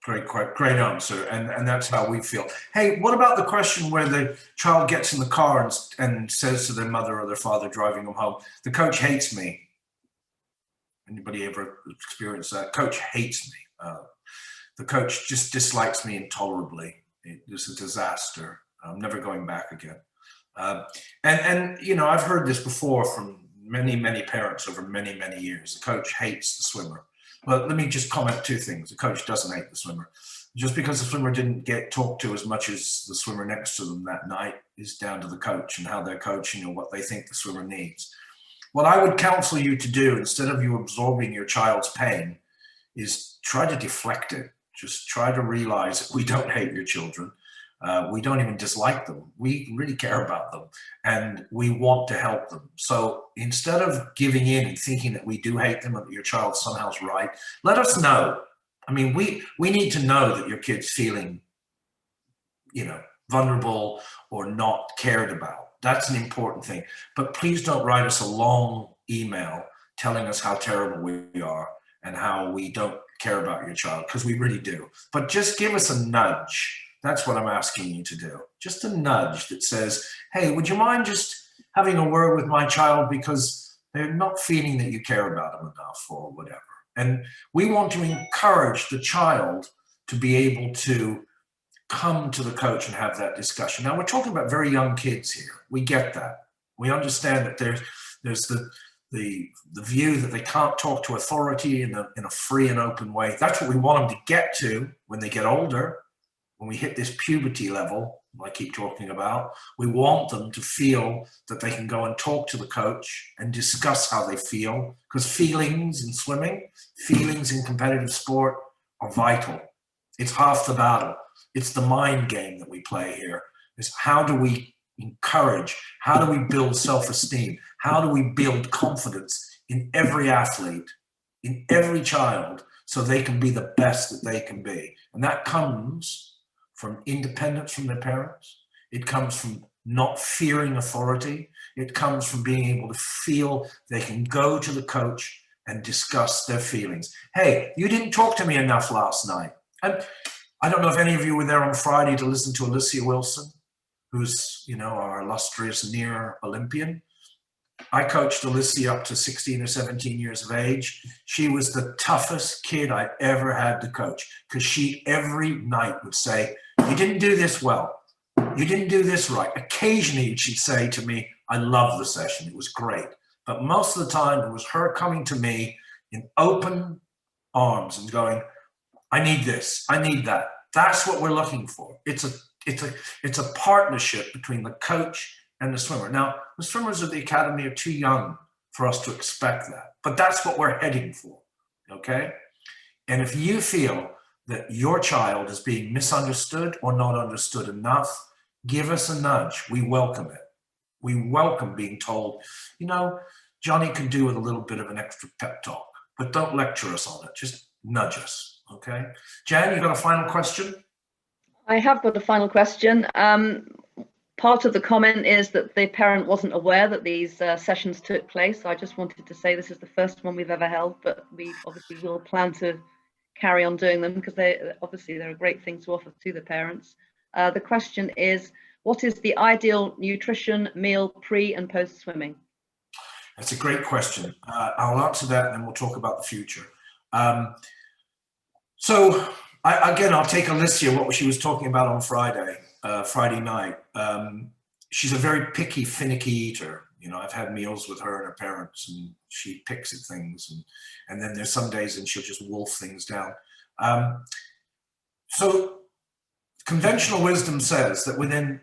Great answer, and that's how we feel. Hey, what about the question where the child gets in the car and says to their mother or their father driving them home, "The coach hates me"? Anybody ever experienced that? Coach hates me. The coach just dislikes me intolerably. It's a disaster. I'm never going back again. And you know, I've heard this before from many parents over many years. The coach hates the swimmer. Well, let me just comment two things. The coach doesn't hate the swimmer. Just because the swimmer didn't get talked to as much as the swimmer next to them that night is down to the coach and how they're coaching and what they think the swimmer needs. What I would counsel you to do, instead of you absorbing your child's pain, is try to deflect it. Just try to realize we don't hate your children. We don't even dislike them. We really care about them and we want to help them. So instead of giving in and thinking that we do hate them or that your child somehow's right, let us know. I mean, we need to know that your kid's feeling, you know, vulnerable or not cared about. That's an important thing. But please don't write us a long email telling us how terrible we are and how we don't care about your child, because we really do. But just give us a nudge. That's what I'm asking you to do. Just a nudge that says, hey, would you mind just having a word with my child because they're not feeling that you care about them enough or whatever. And we want to encourage the child to be able to come to the coach and have that discussion. Now, we're talking about very young kids here. We get that. We understand that there's the view that they can't talk to authority in a free and open way. That's what we want them to get to when they get older. When we hit this puberty level, I keep talking about, we want them to feel that they can go and talk to the coach and discuss how they feel, because feelings in swimming, feelings in competitive sport are vital. It's half the battle. It's the mind game that we play here. Is how do we encourage? How do we build self-esteem? How do we build confidence in every athlete, in every child, so they can be the best that they can be? And that comes from independence from their parents. It comes from not fearing authority. It comes from being able to feel they can go to the coach and discuss their feelings. Hey, you didn't talk to me enough last night. And I don't know if any of you were there on Friday to listen to Alicia Wilson, who's, you know, our illustrious near Olympian. I coached Alicia up to 16 or 17 years of age. She was the toughest kid I ever had to coach, because she every night would say, you didn't do this well. You didn't do this right. Occasionally she'd say to me, I love the session. It was great. But most of the time it was her coming to me in open arms and going, I need this. I need that. That's what we're looking for. It's a partnership between the coach and the swimmer. Now, the swimmers of the academy are too young for us to expect that, but that's what we're heading for, okay? And if you feel that your child is being misunderstood or not understood enough, give us a nudge. We welcome it. We welcome being told, you know, Johnny could do with a little bit of an extra pep talk, but don't lecture us on it. Just nudge us, okay? Jan, you got a final question? I have got a final question. Part of the comment is that the parent wasn't aware that these sessions took place. I just wanted to say this is the first one we've ever held, but we obviously will plan to carry on doing them because they're a great thing to offer to the parents. The question is, what is the ideal nutrition meal pre and post swimming? That's a great question. I'll answer that and then we'll talk about the future. So I'll take Alicia, what she was talking about on Friday night. She's a very picky, finicky eater. You know, I've had meals with her and her parents, and she picks at things, and then there's some days and she'll just wolf things down. So conventional wisdom says that within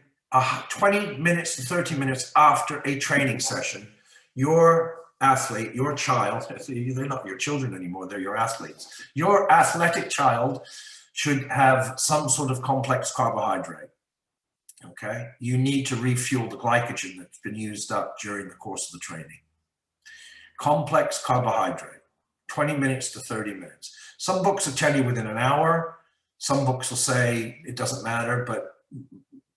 20 minutes to 30 minutes after a training session, your athlete, your child, they're not your children anymore, they're your athletes. Your athletic child should have some sort of complex carbohydrate. Okay, you need to refuel the glycogen that's been used up during the course of the training. Complex carbohydrate, 20 minutes to 30 minutes. Some books will tell you within an hour. Some books will say it doesn't matter, but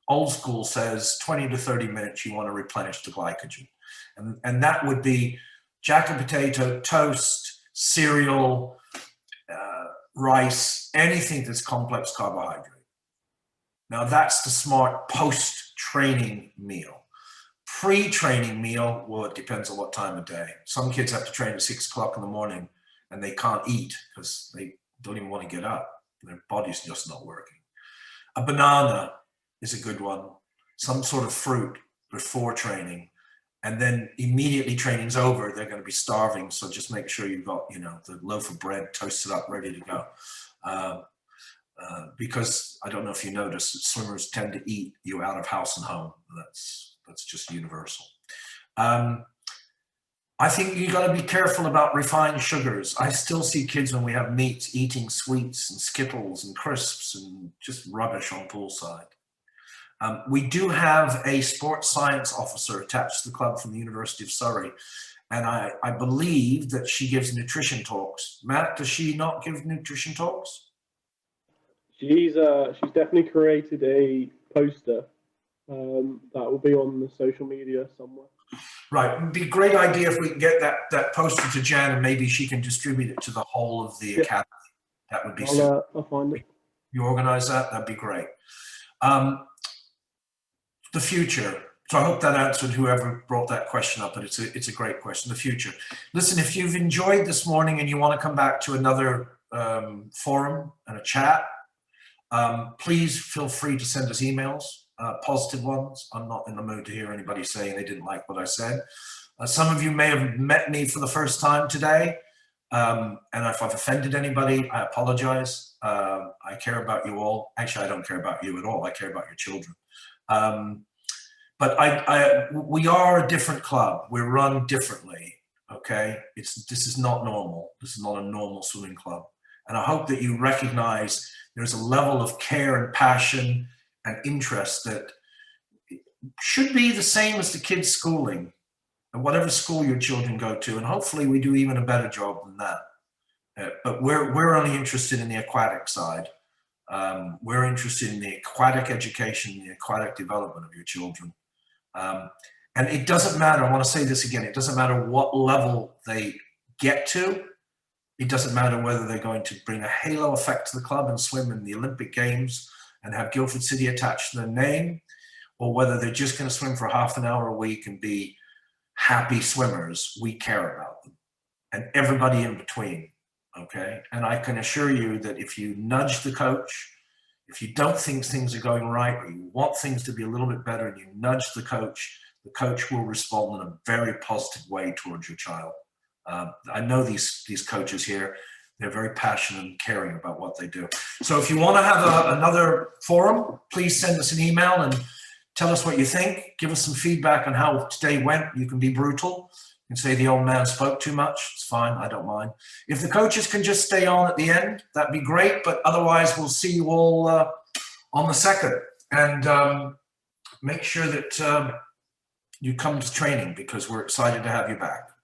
old school says 20 to 30 minutes you want to replenish the glycogen. And that would be jack and potato, toast, cereal, rice, anything that's complex carbohydrate. Now that's the smart post-training meal. Pre-training meal, well, it depends on what time of day. Some kids have to train at 6 o'clock in the morning and they can't eat because they don't even want to get up. Their body's just not working. A banana is a good one. Some sort of fruit before training. And then immediately training's over, they're going to be starving. So just make sure you've got, you know, the loaf of bread toasted up, ready to go. Because I don't know if you noticed, swimmers tend to eat you out of house and home. That's just universal. I think you got to be careful about refined sugars. I still see kids when we have meets eating sweets and Skittles and crisps and just rubbish on poolside. We do have a sports science officer attached to the club from the University of Surrey, and I believe that she gives nutrition talks. Matt, does she not give nutrition talks? She's definitely created a poster that will be on the social media somewhere. Right, it'd be a great idea if we can get that poster to Jan and maybe she can distribute it to the whole of the academy. That would be super. I'll find it. You organize that? That'd be great. The future. So I hope that answered whoever brought that question up, but it's a great question, the future. Listen, if you've enjoyed this morning and you want to come back to another forum and a chat, please feel free to send us emails, positive ones. I'm not in the mood to hear anybody saying they didn't like what I said. Some of you may have met me for the first time today, and if I've offended anybody, I apologize. I care about you all. Actually, I don't care about you at all. I care about your children. But we are a different club. We're run differently, okay? This is not normal. This is not a normal swimming club. And I hope that you recognize there's a level of care and passion and interest that should be the same as the kids' schooling, and whatever school your children go to. And hopefully we do even a better job than that. But we're only interested in the aquatic side. We're interested in the aquatic education, the aquatic development of your children. And it doesn't matter, I want to say this again, it doesn't matter what level they get to. It doesn't matter whether they're going to bring a halo effect to the club and swim in the Olympic Games and have Guildford City attached to their name, or whether they're just going to swim for half an hour a week and be happy swimmers. We care about them and everybody in between. Okay, and I can assure you that if you nudge the coach, if you don't think things are going right, or you want things to be a little bit better, and you nudge the coach will respond in a very positive way towards your child. I know these coaches here, they're very passionate and caring about what they do. So if you want to have another forum, please send us an email and tell us what you think. Give us some feedback on how today went. You can be brutal. You can say the old man spoke too much. It's fine. I don't mind. If the coaches can just stay on at the end, that'd be great. But otherwise, we'll see you all on the 2nd. And make sure that you come to training because we're excited to have you back.